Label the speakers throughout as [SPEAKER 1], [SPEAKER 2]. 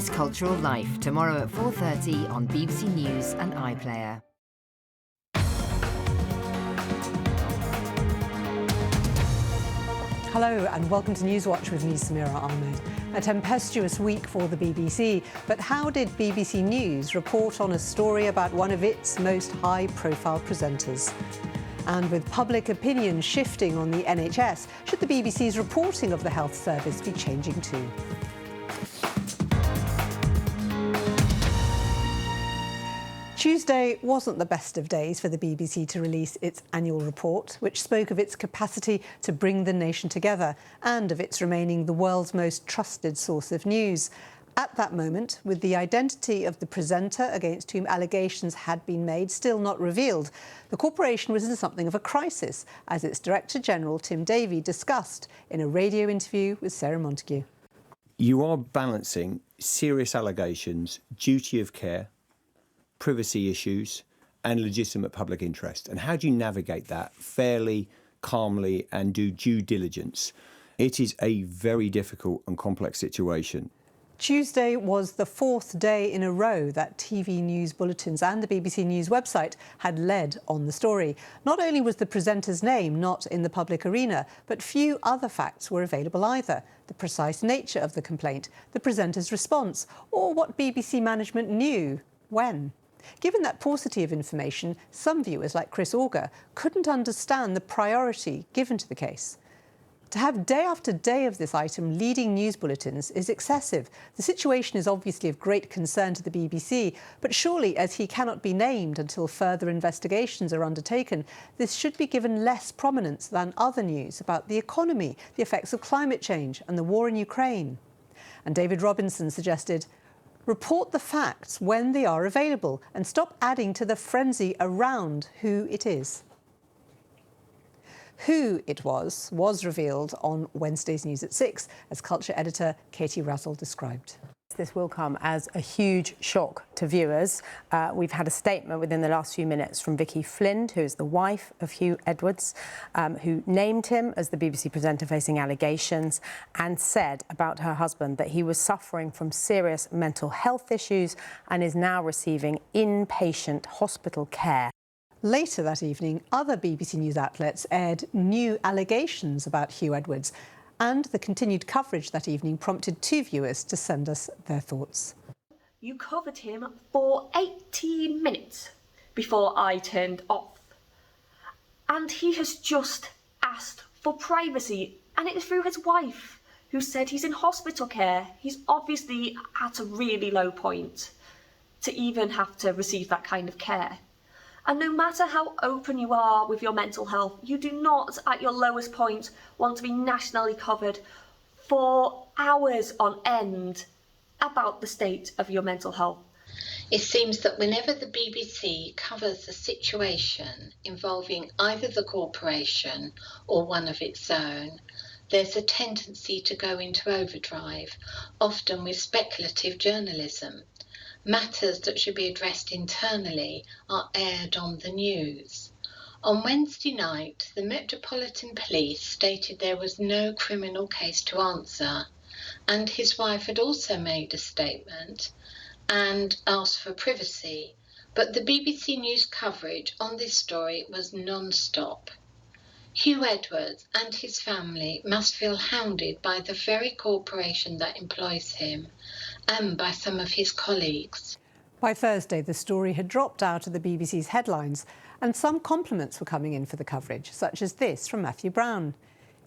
[SPEAKER 1] This Cultural Life, tomorrow at 4:30 on BBC News and iPlayer.
[SPEAKER 2] Hello and welcome to Newswatch with me, Samira Ahmed. A tempestuous week for the BBC, but how did BBC News report on a story about one of its most high-profile presenters? And with public opinion shifting on the NHS, should the BBC's reporting of the health service be changing too? Tuesday wasn't the best of days for the BBC to release its annual report, which spoke of its capacity to bring the nation together and of its remaining the world's most trusted source of news. At that moment, with the identity of the presenter against whom allegations had been made still not revealed, the corporation was in something of a crisis, as its Director General, Tim Davie, discussed in a radio interview with Sarah Montague.
[SPEAKER 3] You are balancing serious allegations, duty of care, privacy issues and legitimate public interest. And how do you navigate that fairly, calmly and do due diligence? It is a very difficult and complex situation.
[SPEAKER 2] Tuesday was the fourth day in a row that TV news bulletins and the BBC News website had led on the story. Not only was the presenter's name not in the public arena, but few other facts were available either. The precise nature of the complaint, the presenter's response, or what BBC management knew when. Given that paucity of information, some viewers, like Chris Auger, couldn't understand the priority given to the case. To have day after day of this item leading news bulletins is excessive. The situation is obviously of great concern to the BBC, but surely, as he cannot be named until further investigations are undertaken, this should be given less prominence than other news about the economy, the effects of climate change and the war in Ukraine. And David Robinson suggested, report the facts when they are available and stop adding to the frenzy around who it is. Who it was revealed on Wednesday's News at 6, as culture editor Katie Razzle described.
[SPEAKER 4] This will come as a huge shock to viewers. We've had a statement within the last few minutes from Vicky Flynn, who is the wife of Hugh Edwards, who named him as the BBC presenter facing allegations and said about her husband that he was suffering from serious mental health issues and is now receiving inpatient hospital care.
[SPEAKER 2] Later that evening, other BBC News outlets aired new allegations about Hugh Edwards, and the continued coverage that evening prompted two viewers to send us their thoughts.
[SPEAKER 5] You covered him for 18 minutes before I turned off. And he has just asked for privacy, and it was through his wife, who said he's in hospital care. He's obviously at a really low point to even have to receive that kind of care. And no matter how open you are with your mental health, you do not, at your lowest point, want to be nationally covered for hours on end about the state of your mental health.
[SPEAKER 6] It seems that whenever the BBC covers a situation involving either the corporation or one of its own, there's a tendency to go into overdrive, often with speculative journalism. Matters that should be addressed internally are aired on the news. On Wednesday night, the Metropolitan Police stated there was no criminal case to answer, and his wife had also made a statement and asked for privacy, but the BBC News coverage on this story was non-stop. Hugh Edwards and his family must feel hounded by the very corporation that employs him and by some of his colleagues.
[SPEAKER 2] By Thursday, the story had dropped out of the BBC's headlines, and some compliments were coming in for the coverage, such as this from Matthew Brown.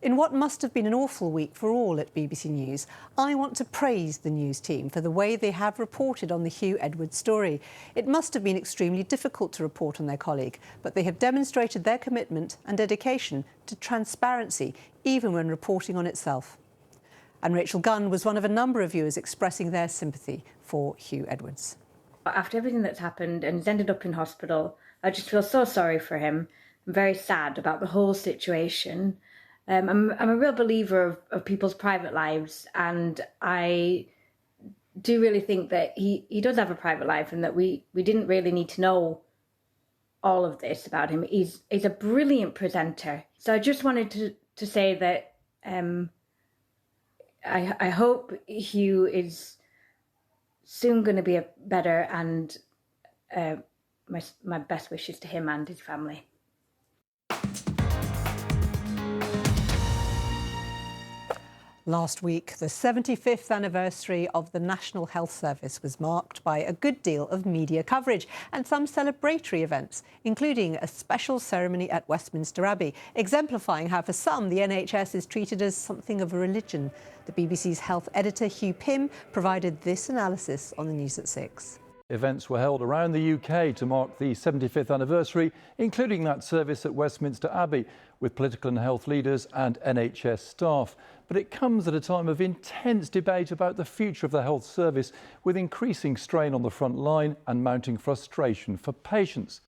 [SPEAKER 2] In what must have been an awful week for all at BBC News, I want to praise the news team for the way they have reported on the Hugh Edwards story. It must have been extremely difficult to report on their colleague, but they have demonstrated their commitment and dedication to transparency, even when reporting on itself. And Rachel Gunn was one of a number of viewers expressing their sympathy for Hugh Edwards.
[SPEAKER 7] After everything that's happened and he's ended up in hospital, I just feel so sorry for him. I'm very sad about the whole situation. I'm a real believer of people's private lives, and I do really think that he does have a private life and that we didn't really need to know all of this about him. He's a brilliant presenter. So I just wanted to say that I hope Hugh is soon going to be better, and my best wishes to him and his family.
[SPEAKER 2] Last week, the 75th anniversary of the National Health Service was marked by a good deal of media coverage and some celebratory events, including a special ceremony at Westminster Abbey, exemplifying how for some the NHS is treated as something of a religion. The BBC's health editor Hugh Pym provided this analysis on the News at 6.
[SPEAKER 8] Events were held around the UK to mark the 75th anniversary, including that service at Westminster Abbey, with political and health leaders and NHS staff. But it comes at a time of intense debate about the future of the health service, with increasing strain on the front line and mounting frustration for patients.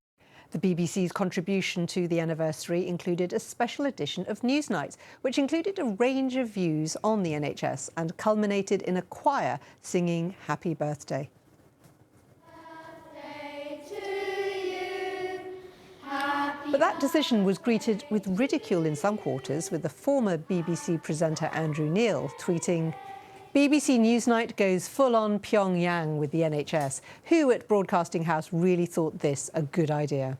[SPEAKER 2] The BBC's contribution to the anniversary included a special edition of Newsnight, which included a range of views on the NHS and culminated in a choir singing Happy Birthday. But that decision was greeted with ridicule in some quarters, with the former BBC presenter Andrew Neil tweeting, "BBC Newsnight goes full-on Pyongyang with the NHS. Who at Broadcasting House really thought this a good idea?"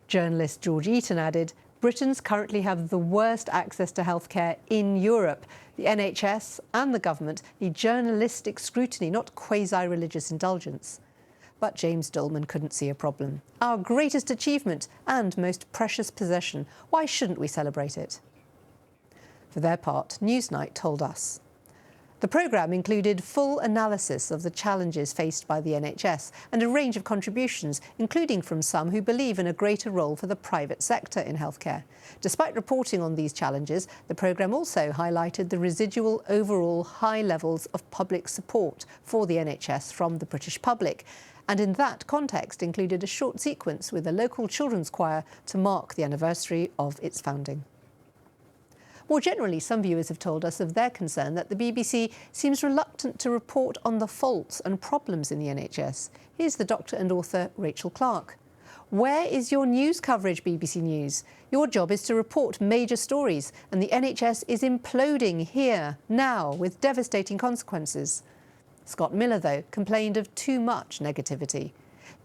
[SPEAKER 2] Journalist George Eaton added, "Britons currently have the worst access to healthcare in Europe. The NHS and the government need journalistic scrutiny, not quasi-religious indulgence." But James Dolman couldn't see a problem. Our greatest achievement and most precious possession. Why shouldn't we celebrate it? For their part, Newsnight told us. The programme included full analysis of the challenges faced by the NHS and a range of contributions, including from some who believe in a greater role for the private sector in healthcare. Despite reporting on these challenges, the programme also highlighted the residual overall high levels of public support for the NHS from the British public, and in that context included a short sequence with a local children's choir to mark the anniversary of its founding. More generally, some viewers have told us of their concern that the BBC seems reluctant to report on the faults and problems in the NHS. Here's the doctor and author Rachel Clark. Where is your news coverage, BBC News? Your job is to report major stories, and the NHS is imploding here, now, with devastating consequences. Scott Miller, though, complained of too much negativity.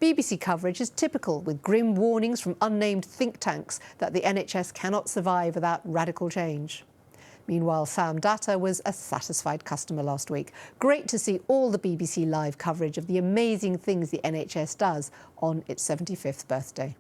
[SPEAKER 2] BBC coverage is typical, with grim warnings from unnamed think tanks that the NHS cannot survive without radical change. Meanwhile, Sam Datta was a satisfied customer last week. Great to see all the BBC live coverage of the amazing things the NHS does on its 75th birthday.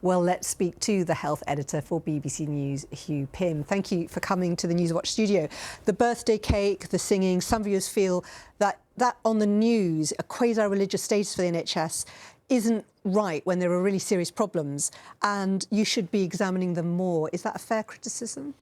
[SPEAKER 2] Well, let's speak to the health editor for BBC News, Hugh Pym. Thank you for coming to the Newswatch studio. The birthday cake, the singing, some viewers feel that on the news, a quasi-religious status for the NHS isn't right when there are really serious problems, and you should be examining them more. Is that a fair criticism?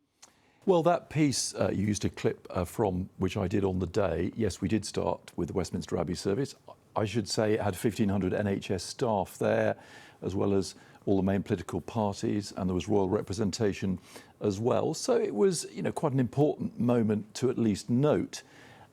[SPEAKER 8] Well, that piece used a clip from which I did on the day. Yes, we did start with the Westminster Abbey service. I should say it had 1,500 NHS staff there, as well as all the main political parties, and there was royal representation as well. So it was, quite an important moment to at least note.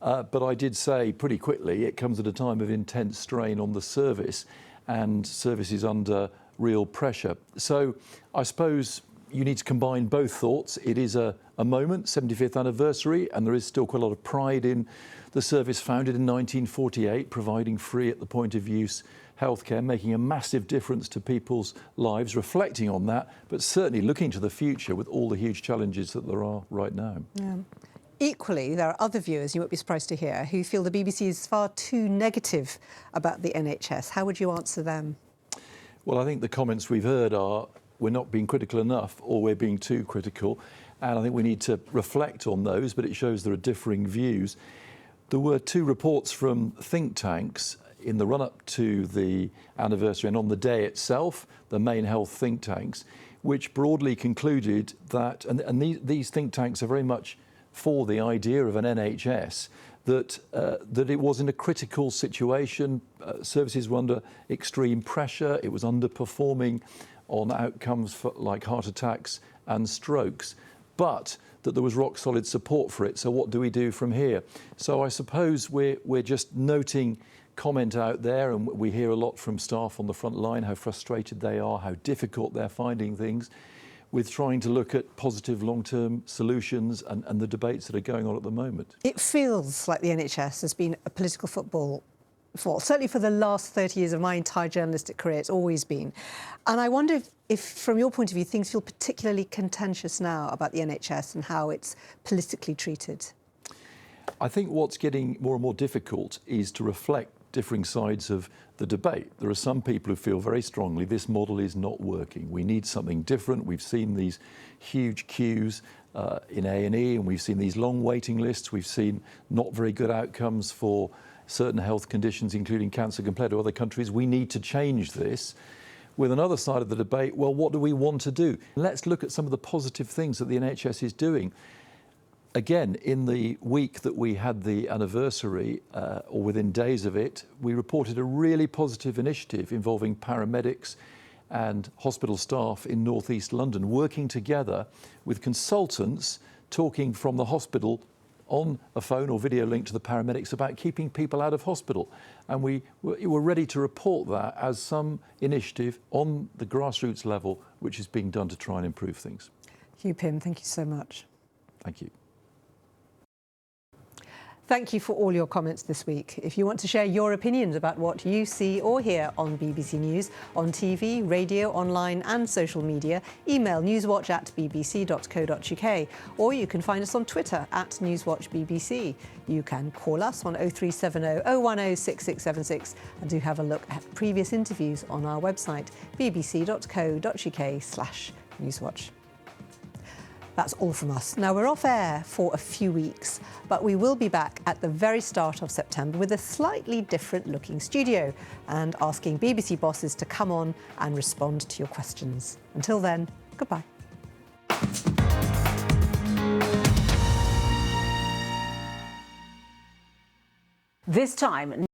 [SPEAKER 8] But I did say pretty quickly it comes at a time of intense strain on the service, and services under real pressure. So I suppose you need to combine both thoughts. It is a moment, 75th anniversary, and there is still quite a lot of pride in the service founded in 1948, providing free at the point of use healthcare, making a massive difference to people's lives, reflecting on that, but certainly looking to the future with all the huge challenges that there are right now.
[SPEAKER 2] Yeah. Equally, there are other viewers, you won't be surprised to hear, who feel the BBC is far too negative about the NHS. How would you answer them?
[SPEAKER 8] Well, I think the comments we've heard are we're not being critical enough, or we're being too critical, and I think we need to reflect on those, but it shows there are differing views. There were two reports from think tanks in the run-up to the anniversary and on the day itself, the main health think tanks, which broadly concluded that, and these think tanks are very much for the idea of an NHS, that it was in a critical situation. Services were under extreme pressure. It was underperforming on outcomes like heart attacks and strokes, but that there was rock solid support for it. So what do we do from here? So I suppose we're just noting comment out there, and we hear a lot from staff on the front line, how frustrated they are, how difficult they're finding things. with trying to look at positive long-term solutions and the debates that are going on at the moment.
[SPEAKER 2] It feels like the NHS has been a political football certainly for the last 30 years of my entire journalistic career, it's always been. And I wonder if, from your point of view, things feel particularly contentious now about the NHS and how it's politically treated.
[SPEAKER 8] I think what's getting more and more difficult is to reflect differing sides of the debate. There are some people who feel very strongly this model is not working. We need something different. We've seen these huge queues in A&E, and we've seen these long waiting lists. We've seen not very good outcomes for certain health conditions, including cancer, compared to other countries. We need to change this. With another side of the debate, well, what do we want to do? Let's look at some of the positive things that the NHS is doing. Again, in the week that we had the anniversary, or within days of it, we reported a really positive initiative involving paramedics and hospital staff in North East London working together with consultants talking from the hospital on a phone or video link to the paramedics about keeping people out of hospital. And we were ready to report that as some initiative on the grassroots level which is being done to try and improve things.
[SPEAKER 2] Hugh Pym, thank you so much.
[SPEAKER 8] Thank you.
[SPEAKER 2] Thank you for all your comments this week. If you want to share your opinions about what you see or hear on BBC News, on TV, radio, online and social media, email newswatch@bbc.co.uk, or you can find us on Twitter @NewswatchBBC. You can call us on 0370 010 6676 and do have a look at previous interviews on our website bbc.co.uk/newswatch. That's all from us. Now, we're off air for a few weeks, but we will be back at the very start of September with a slightly different looking studio and asking BBC bosses to come on and respond to your questions. Until then, goodbye.
[SPEAKER 9] This time,